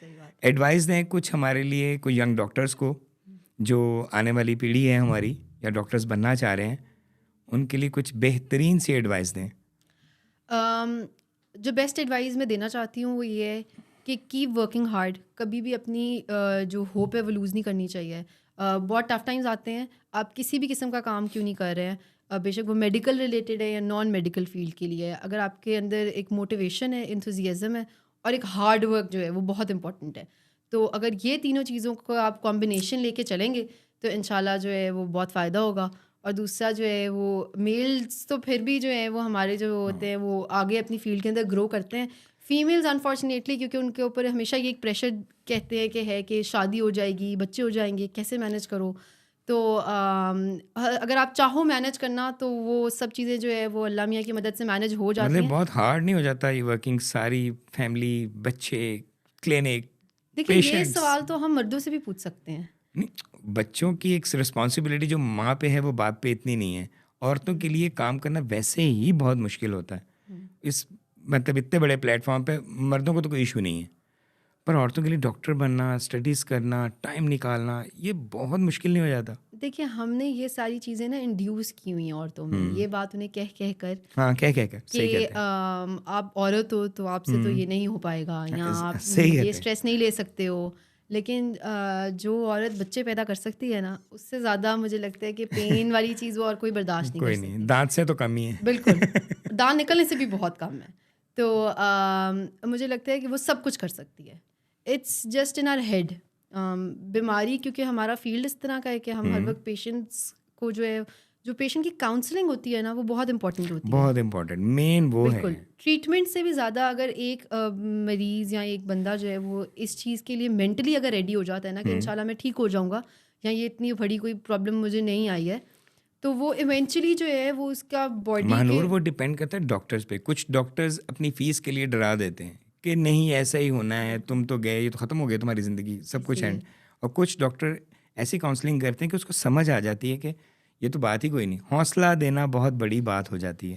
सही बात है। एडवाइस दें कुछ हमारे लिए, कोई यंग डॉक्टर्स को जो आने वाली पीढ़ी है हमारी या डॉक्टर्स बनना चाह रहे हैं, उनके लिए कुछ बेहतरीन सी एडवाइस दें। जो बेस्ट एडवाइस मैं देना चाहती हूँ वो ये है कि कीप वर्किंग हार्ड। कभी भी अपनी जो होप है वो लूज़ नहीं करनी चाहिए। बहुत टफ टाइम्स आते हैं, आप किसी भी किस्म का काम क्यों नहीं कर रहे हैं, बेशक वो मेडिकल रिलेटेड है या नॉन मेडिकल फील्ड के लिए है, अगर आपके अंदर एक मोटिवेशन है, इंथुजियाज़म है और एक हार्ड वर्क जो है वो बहुत इंपॉर्टेंट है। तो अगर ये तीनों चीज़ों को आप कॉम्बिनेशन लेके चलेंगे तो इंशाल्लाह जो है वो बहुत फ़ायदा होगा। और दूसरा जो है वो मेल्स तो फिर भी जो है वो हमारे जो होते हैं वो आगे अपनी फील्ड के अंदर ग्रो करते हैं। फीमेल्स अनफॉर्चुनेटली क्योंकि उनके ऊपर हमेशा ये एक प्रेशर कहते हैं कि है कि शादी हो जाएगी, बच्चे हो जाएंगे, कैसे मैनेज करो। तो अगर आप चाहो मैनेज करना तो वो सब चीज़ें जो है वो अल्लाह मियाँ की मदद से मैनेज हो जाती मतलब हैं। बहुत हार्ड नहीं हो जाता ये वर्किंग, सारी फैमिली, बच्चे, क्लिनिक, देखिए ये पेशेंट्स? सवाल तो हम मर्दों से भी पूछ सकते हैं। नहीं, बच्चों की एक रिस्पॉन्सिबिलिटी जो माँ पे है वो बाप पे इतनी नहीं है। औरतों के लिए काम करना वैसे ही बहुत मुश्किल होता है। इस मतलब इतने बड़े प्लेटफॉर्म पे मर्दों को तो कोई इशू नहीं है, पर औरतों के लिए डॉक्टर बनना, स्टडीज़ करना, टाइम निकालना, ये बहुत मुश्किल नहीं हो जाता? देखिए हमने ये सारी चीज़ें ना इंड्यूस की हुई हैं औरतों में, ये बात उन्हें कह कह कर हाँ, कह कर कि सही कहते हैं। आप औरत हो तो आपसे तो ये नहीं हो पाएगा या आप सही ये कहते हैं। स्ट्रेस नहीं ले सकते हो। लेकिन जो औरत बच्चे पैदा कर सकती है ना, उससे ज़्यादा मुझे लगता है कि पेन वाली चीज़ वो और कोई बर्दाश्त नहीं कर कोई नहीं, सकती। दांत से तो कम ही है। बिल्कुल, दाँत निकलने से भी बहुत कम है। तो मुझे लगता है कि वो सब कुछ कर सकती है। It's just in our head. बीमारी क्योंकि हमारा फील्ड इस तरह का है कि हम हर वक्त पेशेंट्स को जो है, जो पेशेंट की काउंसलिंग होती है ना वो बहुत इंपॉर्टेंट होती है। बहुत इम्पोर्टेंट, मेन वो है। बिल्कुल, ट्रीटमेंट से भी ज़्यादा अगर एक मरीज़ या एक बंदा जो है वो इस चीज़ के लिए मेंटली अगर रेडी हो जाता है ना कि इंशाल्लाह मैं ठीक हो जाऊँगा या ये इतनी बड़ी कोई प्रॉब्लम मुझे नहीं आई है, तो वो इवेंचुअली जो है वो उसका बॉडी के महानूर वो डिपेंड करता है डॉक्टर्स पे। कुछ डॉक्टर्स अपनी फीस के लिए डरा देते हैं कि नहीं ऐसा ही होना है, तुम तो गए, ये तो ख़त्म हो गया तुम्हारी ज़िंदगी, सब कुछ इसलिए एंड। और कुछ डॉक्टर ऐसी काउंसलिंग करते हैं कि उसको समझ आ जाती है कि ये तो बात ही कोई नहीं। हौसला देना बहुत बड़ी बात हो जाती है।